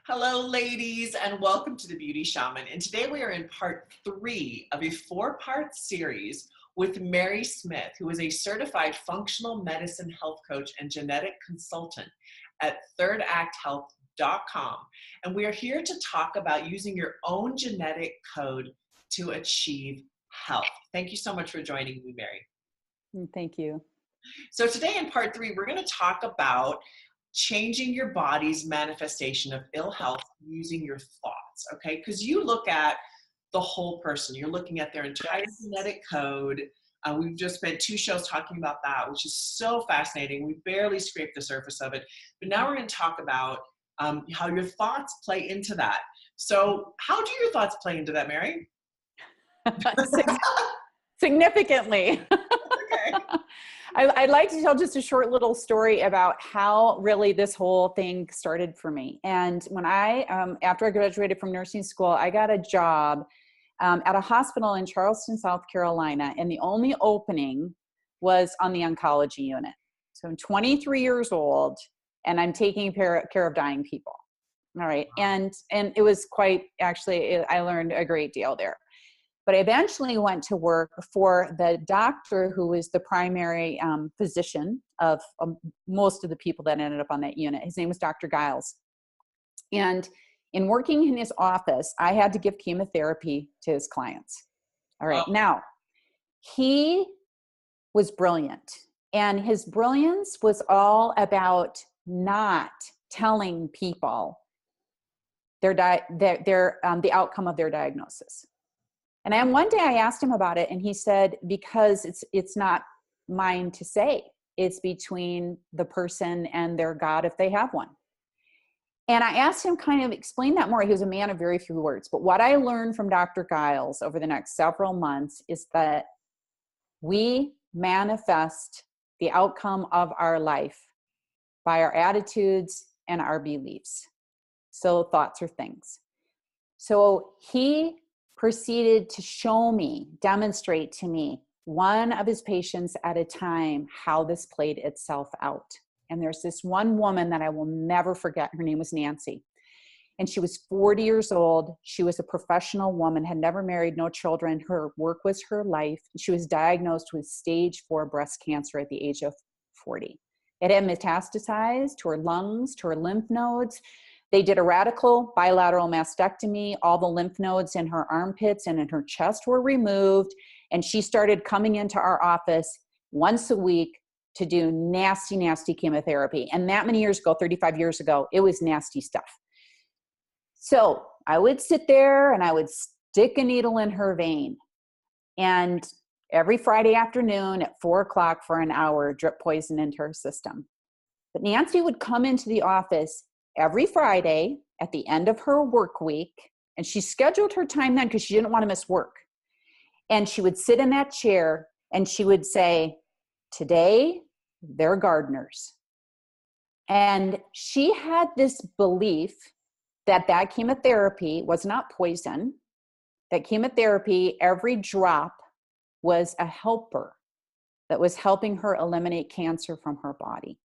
Hello, ladies, and welcome to the Beauty Shaman. And today we are in part 3 of a 4-part series with Mary Smith, who is a certified functional medicine health coach and genetic consultant at thirdacthealth.com. And we are here to talk about using your own genetic code to achieve health. Thank you so much for joining me, Mary. Thank you. So today in part 3, we're going to talk about changing your body's manifestation of ill health using your thoughts, okay? Because you look at the whole person. You're looking at their entire genetic code. We've just spent 2 shows talking about that, which is so fascinating. We barely scraped the surface of it. But now we're going to talk about how your thoughts play into that. So how do your thoughts play into that, Mary? Significantly. Okay. I'd like to tell just a short little story about how really this whole thing started for me. And when after I graduated from nursing school, I got a job at a hospital in Charleston, South Carolina. And the only opening was on the oncology unit. So I'm 23 years old and I'm taking care of dying people. All right. And it was I learned a great deal there. But I eventually went to work for the doctor who was the primary physician of most of the people that ended up on that unit. His name was Dr. Giles. And in working in his office, I had to give chemotherapy to his clients. All right. Now, he was brilliant. And his brilliance was all about not telling people the outcome of their diagnosis. And then one day I asked him about it and he said, because it's not mine to say, it's between the person and their God if they have one. And I asked him kind of explain that more. He was a man of very few words. But what I learned from Dr. Giles over the next several months is that we manifest the outcome of our life by our attitudes and our beliefs. So thoughts are things. So he proceeded to demonstrate to me, one of his patients at a time, how this played itself out. And there's this one woman that I will never forget. Her name was Nancy. And she was 40 years old. She was a professional woman, had never married, no children. Her work was her life. She was diagnosed with stage 4 breast cancer at the age of 40. It had metastasized to her lungs, to her lymph nodes. They did a radical bilateral mastectomy. All the lymph nodes in her armpits and in her chest were removed. And she started coming into our office once a week to do nasty, nasty chemotherapy. And that many years ago, 35 years ago, it was nasty stuff. So I would sit there and I would stick a needle in her vein. And every Friday afternoon at 4:00 for an hour, drip poison into her system. But Nancy would come into the office every Friday at the end of her work week, and she scheduled her time then because she didn't want to miss work. And she would sit in that chair and she would say, today, they're gardeners. And she had this belief that chemotherapy was not poison, that chemotherapy, every drop was a helper that was helping her eliminate cancer from her body.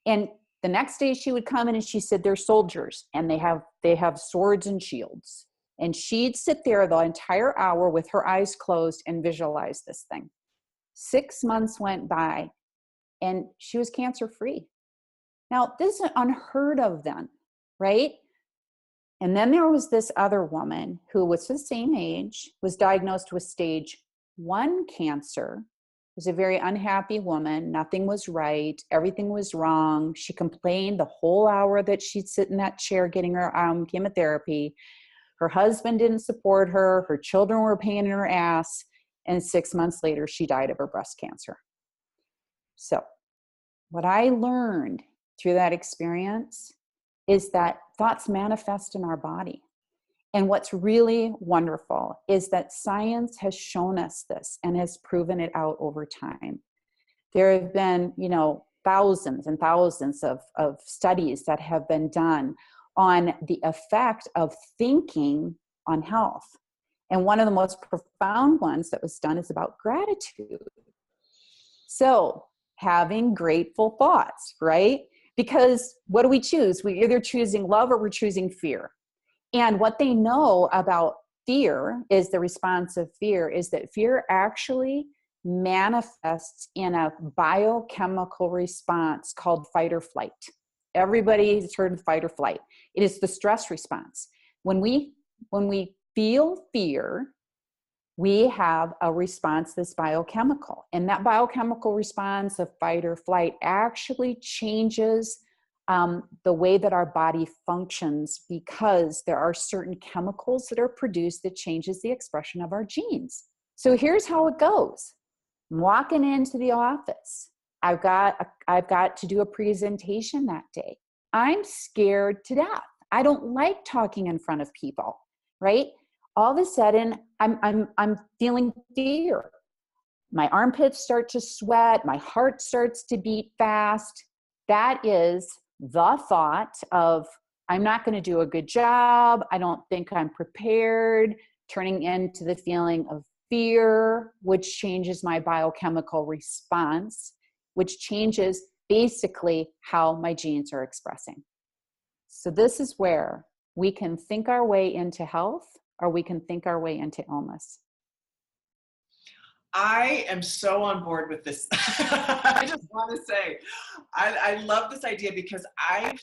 And the next day she would come in and she said, they're soldiers and they have swords and shields. And she'd sit there the entire hour with her eyes closed and visualize this thing. 6 months went by and she was cancer free. Now, this is unheard of then, right? And then there was this other woman who was the same age, was diagnosed with stage 1 cancer. Was a very unhappy woman. Nothing was right. Everything was wrong. She complained the whole hour that she'd sit in that chair getting her chemotherapy. Her husband didn't support her. Her children were a pain in her ass. And 6 months later, she died of her breast cancer. So what I learned through that experience is that thoughts manifest in our body. And what's really wonderful is that science has shown us this and has proven it out over time. There have been, thousands and thousands of studies that have been done on the effect of thinking on health. And one of the most profound ones that was done is about gratitude. So having grateful thoughts, right? Because what do we choose? We're either choosing love or we're choosing fear. And what they know about fear is the response of fear is that fear actually manifests in a biochemical response called fight or flight. Everybody's heard of fight or flight. It is the stress response. When we feel fear, we have a response that's biochemical. And that biochemical response of fight or flight actually changes the way that our body functions, because there are certain chemicals that are produced that changes the expression of our genes. So here's how it goes. I'm walking into the office. I've got to do a presentation that day. I'm scared to death. I don't like talking in front of people, right? All of a sudden, I'm feeling fear. My armpits start to sweat. My heart starts to beat fast. That is the thought of, I'm not going to do a good job. I don't think I'm prepared, turning into the feeling of fear, which changes my biochemical response, which changes basically how my genes are expressing. So this is where we can think our way into health, or we can think our way into illness. I am so on board with this. I just want to say, I love this idea because I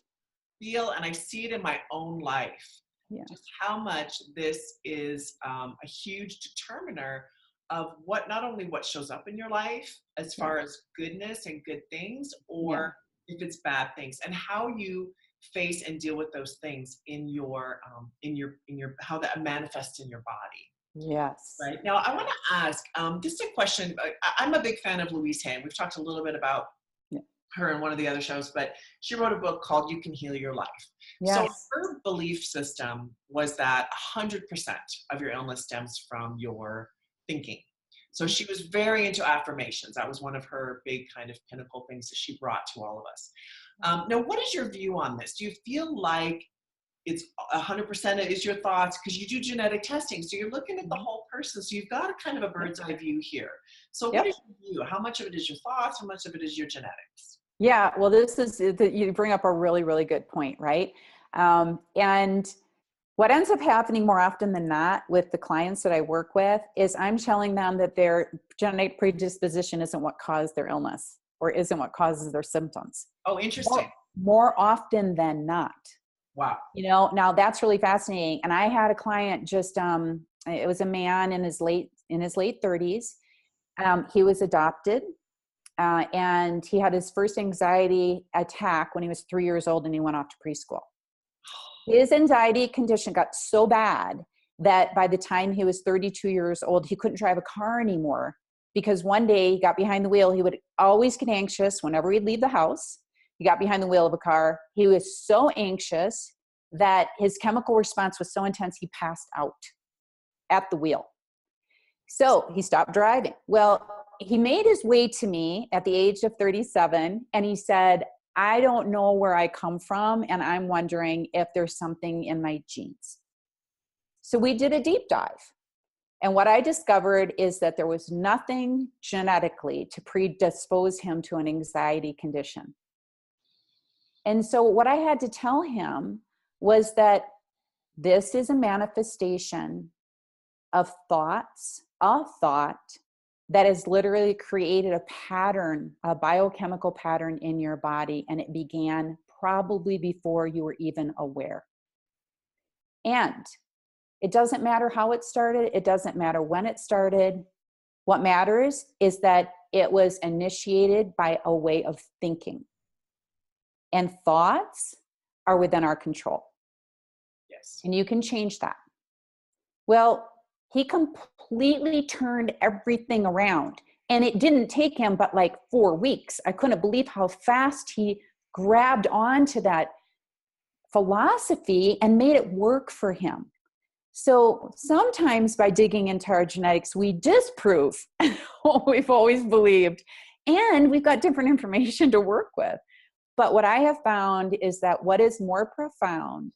feel and I see it in my own life, just how much this is a huge determiner of what, not only what shows up in your life as far as goodness and good things, or if it's bad things, and how you face and deal with those things in your how that manifests in your body. Yes. Right. Now, I want to ask just a question. I'm a big fan of Louise Hay. We've talked a little bit about her in one of the other shows, but she wrote a book called You Can Heal Your Life. So her belief system was that 100% of your illness stems from your thinking. So she was very into affirmations. That was one of her big kind of pinnacle things that she brought to all of us. Now, what is your view on this? Do you feel like it's 100% is your thoughts, because you do genetic testing, so you're looking at the whole person, so you've got a kind of a bird's eye view here. So what is your view? How much of it is your thoughts? How much of it is your genetics? Yeah, well, you bring up a really, really good point, right? And what ends up happening more often than not with the clients that I work with is I'm telling them that their genetic predisposition isn't what caused their illness, or isn't what causes their symptoms. Oh, interesting. More often than not. Wow. Now that's really fascinating. And I had a client just, it was a man in his late 30s. He was adopted, and he had his first anxiety attack when he was 3 years old, and he went off to preschool. His anxiety condition got so bad that by the time he was 32 years old, he couldn't drive a car anymore, because one day he got behind the wheel. He would always get anxious whenever he'd leave the house. He got behind the wheel of a car. He was so anxious that his chemical response was so intense, he passed out at the wheel. So he stopped driving. Well, he made his way to me at the age of 37, and he said, I don't know where I come from, and I'm wondering if there's something in my genes. So we did a deep dive. And what I discovered is that there was nothing genetically to predispose him to an anxiety condition. And so what I had to tell him was that this is a manifestation of thoughts, a thought that has literally created a pattern, a biochemical pattern in your body. And it began probably before you were even aware. And it doesn't matter how it started. It doesn't matter when it started. What matters is that it was initiated by a way of thinking. And thoughts are within our control. Yes. And you can change that. Well, he completely turned everything around. And it didn't take him but like 4 weeks. I couldn't believe how fast he grabbed onto that philosophy and made it work for him. So sometimes by digging into our genetics, we disprove what we've always believed. And we've got different information to work with. But what I have found is that what is more profound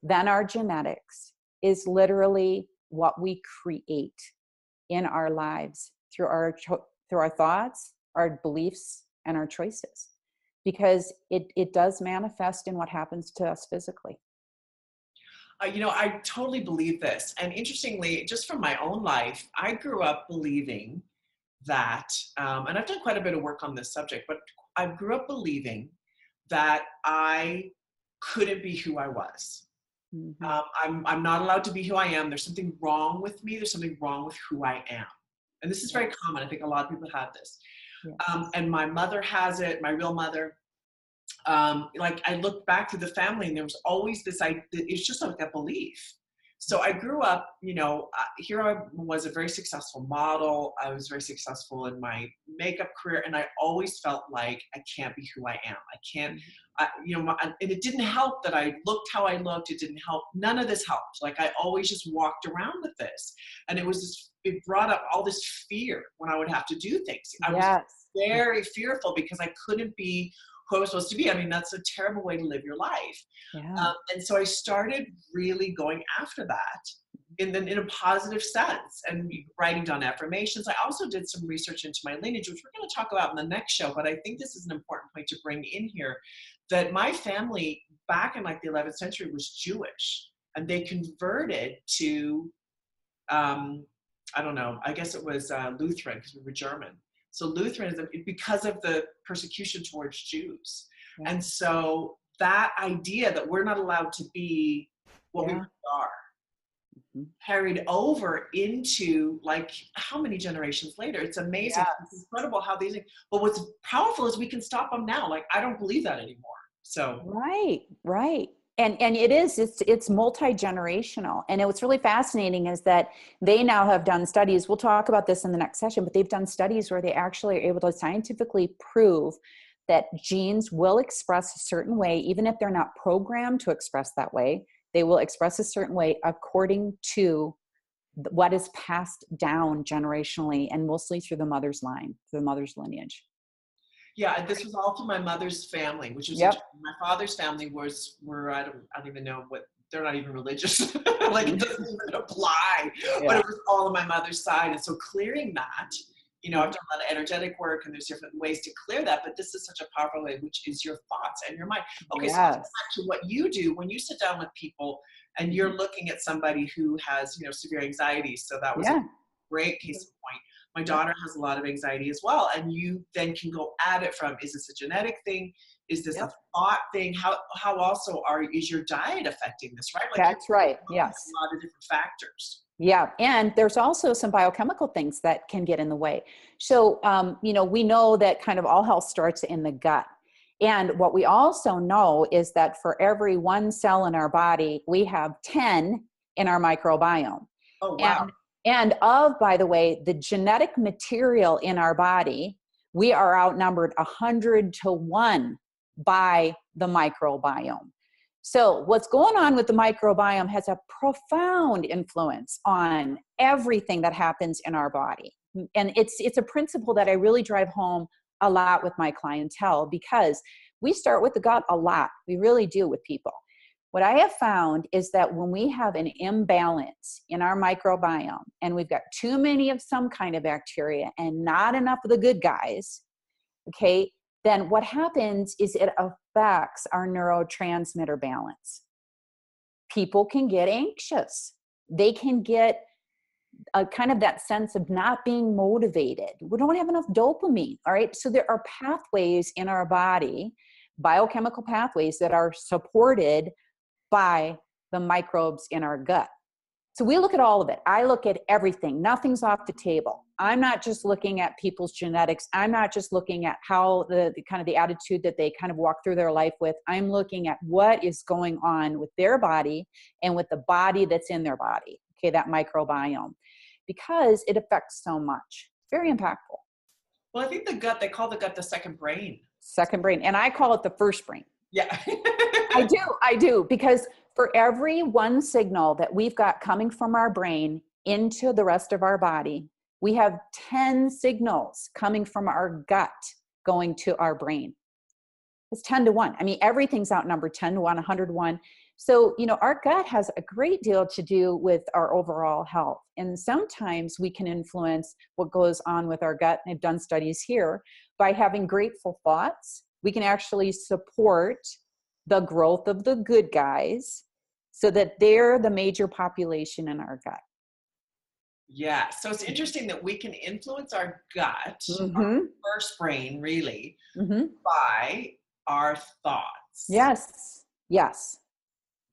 than our genetics is literally what we create in our lives through our thoughts, our beliefs, and our choices. because it does manifest in what happens to us physically. I totally believe this. And interestingly, just from my own life, I grew up believing that, and I've done quite a bit of work on this subject, but I grew up believing that I couldn't be who I was. Mm-hmm. I'm not allowed to be who I am. There's something wrong with me. There's something wrong with who I am. And this is very Yes. common. I think a lot of people have this. Yes. And my mother has it, my real mother. Like I looked back to the family and there was always this, it's just like a belief. So I grew up, here I was a very successful model. I was very successful in my makeup career. And I always felt like I can't be who I am. I can't, and it didn't help that I looked how I looked. It didn't help. None of this helped. Like I always just walked around with this. And it brought up all this fear when I would have to do things. I was very fearful because I couldn't be who I was supposed to be. I mean, that's a terrible way to live your life. Yeah. And so I started really going after that in a positive sense and writing down affirmations. I also did some research into my lineage, which we're going to talk about in the next show, but I think this is an important point to bring in here, that my family back in like the 11th century was Jewish, and they converted to, I don't know, I guess it was Lutheran because we were German. So Lutheranism, because of the persecution towards Jews. Yeah. And so that idea that we're not allowed to be what we really are carried over into like how many generations later? It's amazing. Yes. It's incredible how these, but what's powerful is we can stop them now. Like, I don't believe that anymore. So. Right. And it's multi-generational. And what's really fascinating is that they now have done studies, we'll talk about this in the next session, but they've done studies where they actually are able to scientifically prove that genes will express a certain way, even if they're not programmed to express that way, they will express a certain way according to what is passed down generationally and mostly through the mother's line, through the mother's lineage. Yeah, this was all through my mother's family, which was my father's family I don't even know what, they're not even religious. Like it doesn't even apply, but it was all on my mother's side. And so clearing that, I've done a lot of energetic work and there's different ways to clear that, but this is such a powerful way, which is your thoughts and your mind. Okay, so let's go back to what you do when you sit down with people and you're looking at somebody who has, severe anxiety. So that was a great case in point. My daughter has a lot of anxiety as well. And you then can go at it from, is this a genetic thing? Is this a thought thing? How also is your diet affecting this, right? Like that's right. Yes. A lot of different factors. Yeah. And there's also some biochemical things that can get in the way. So, we know that kind of all health starts in the gut. And what we also know is that for every one cell in our body, we have 10 in our microbiome. Oh, wow. And by the way, the genetic material in our body, we are outnumbered 100-1 by the microbiome. So what's going on with the microbiome has a profound influence on everything that happens in our body. And it's a principle that I really drive home a lot with my clientele, because we start with the gut a lot. We really do with people. What I have found is that when we have an imbalance in our microbiome and we've got too many of some kind of bacteria and not enough of the good guys, okay, then what happens is it affects our neurotransmitter balance. People can get anxious. They can get a kind of that sense of not being motivated. We don't have enough dopamine, all right? So there are pathways in our body, biochemical pathways that are supported by the microbes in our gut. So we look at all of it. I look at everything. Nothing's off the table. I'm not just looking at people's genetics. I'm not just looking at how the kind of the attitude that they kind of walk through their life with. I'm looking at what is going on with their body and with the body that's in their body. Okay, that microbiome, because it affects so much. It's very impactful. Well, I think they call the gut the second brain. Second brain. And I call it the first brain. Yeah. I do, because for every one signal that we've got coming from our brain into the rest of our body, we have 10 signals coming from our gut going to our brain. It's 10-1. I mean, everything's outnumbered 10-1, 100-1. So, our gut has a great deal to do with our overall health. And sometimes we can influence what goes on with our gut. And I've done studies here by having grateful thoughts, we can actually support the growth of the good guys so that they're the major population in our gut. Yeah. So it's interesting that we can influence our gut, our Mm-hmm. first brain, really, Mm-hmm. by our thoughts. Yes. Yes.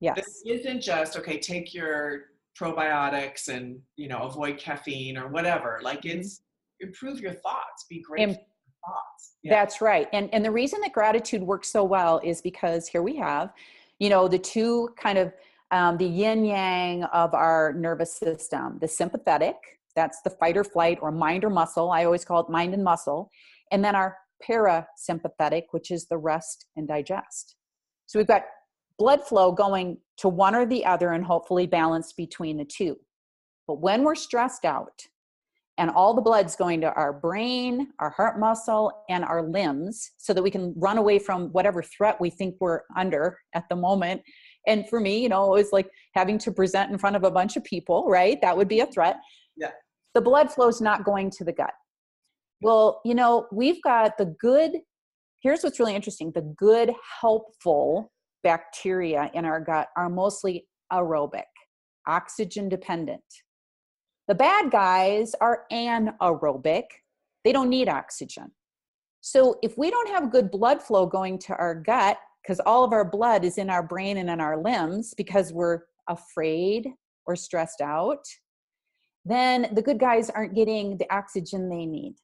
This Yes. isn't just, okay, take your probiotics and, avoid caffeine or whatever. Like, Mm-hmm. it's improve your thoughts, be grateful And for your thoughts. Yeah. that's right. And the reason that gratitude works so well is because here we have, the two kind of the yin yang of our nervous system, the sympathetic, that's the fight or flight or mind or muscle. I always call it mind and muscle. And then our parasympathetic, which is the rest and digest. So we've got blood flow going to one or the other and hopefully balanced between the two. But when we're stressed out, and all the blood's going to our brain, our heart muscle, and our limbs so that we can run away from whatever threat we think we're under at the moment. And for me, it was like having to present in front of a bunch of people, right? That would be a threat. Yeah. The blood flow's not going to the gut. Well, we've got here's what's really interesting. The good, helpful bacteria in our gut are mostly aerobic, oxygen dependent. The bad guys are anaerobic. They don't need oxygen. So if we don't have good blood flow going to our gut, because all of our blood is in our brain and in our limbs because we're afraid or stressed out, then the good guys aren't getting the oxygen they need.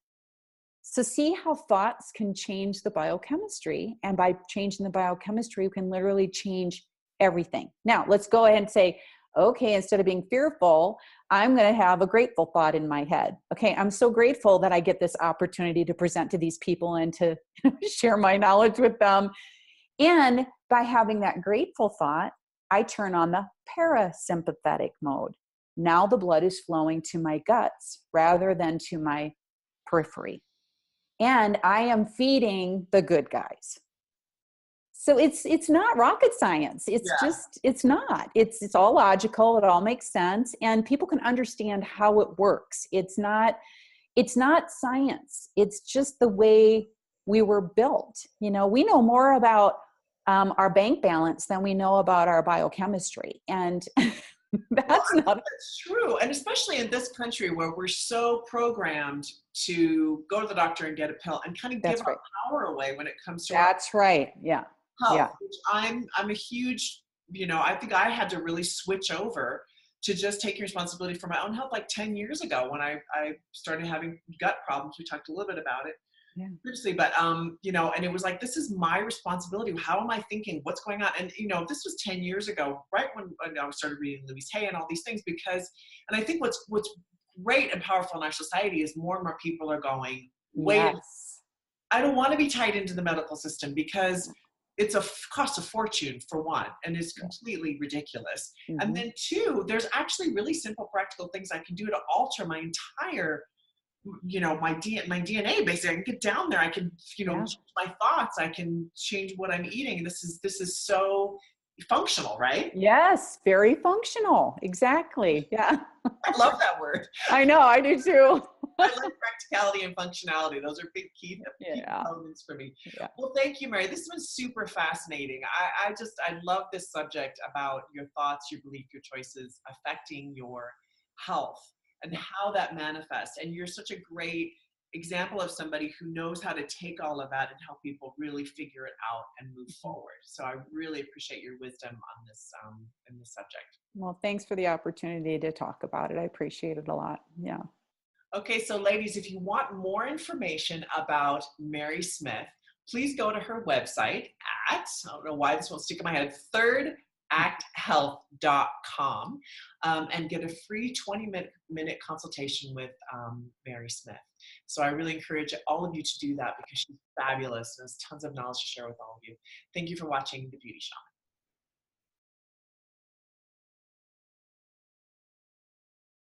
So see how thoughts can change the biochemistry. And by changing the biochemistry, we can literally change everything. Now, let's go ahead and say, okay, instead of being fearful, I'm going to have a grateful thought in my head. Okay, I'm so grateful that I get this opportunity to present to these people and to share my knowledge with them. And by having that grateful thought, I turn on the parasympathetic mode. Now the blood is flowing to my guts rather than to my periphery. And I am feeding the good guys. So it's not rocket science. It's not. It's all logical. It all makes sense. And people can understand how it works. It's not science. It's just the way we were built. We know more about our bank balance than we know about our biochemistry. And That's true. And especially in this country where we're so programmed to go to the doctor and get a pill and kind of give our power away when it comes to that's right. Yeah. health, Yeah. which I'm a huge, I think I had to really switch over to just taking responsibility for my own health like 10 years ago when I started having gut problems. We talked a little bit about it previously, but and it was like, this is my responsibility. How am I thinking? What's going on? And this was 10 years ago, right when I started reading Louise Hay and all these things, and I think what's great and powerful in our society is more and more people are going, wait, I don't want to be tied into the medical system because it's a cost a fortune for one, and it's completely ridiculous. Mm-hmm. And then two, there's actually really simple, practical things I can do to alter my entire, my DNA. Basically, I can get down there. I can, change my thoughts. I can change what I'm eating. This is so functional, right? Yes, very functional. Exactly. Yeah. I love that word. I know, I do too. I like practicality and functionality. Those are big key elements for me. Yeah. Well, thank you, Mary. This has been super fascinating. I love this subject about your thoughts, your belief, your choices affecting your health and how that manifests. And you're such a great example of somebody who knows how to take all of that and help people really figure it out and move forward. So I really appreciate your wisdom on this in this subject. Well, thanks for the opportunity to talk about it. I appreciate it a lot. Yeah. Okay, so ladies, if you want more information about Mary Smith, please go to her website at, I don't know why this won't stick in my head, thirdacthealth.com, and get a free 20-minute consultation with Mary Smith. So I really encourage all of you to do that because she's fabulous and has tons of knowledge to share with all of you. Thank you for watching The Beauty Shop.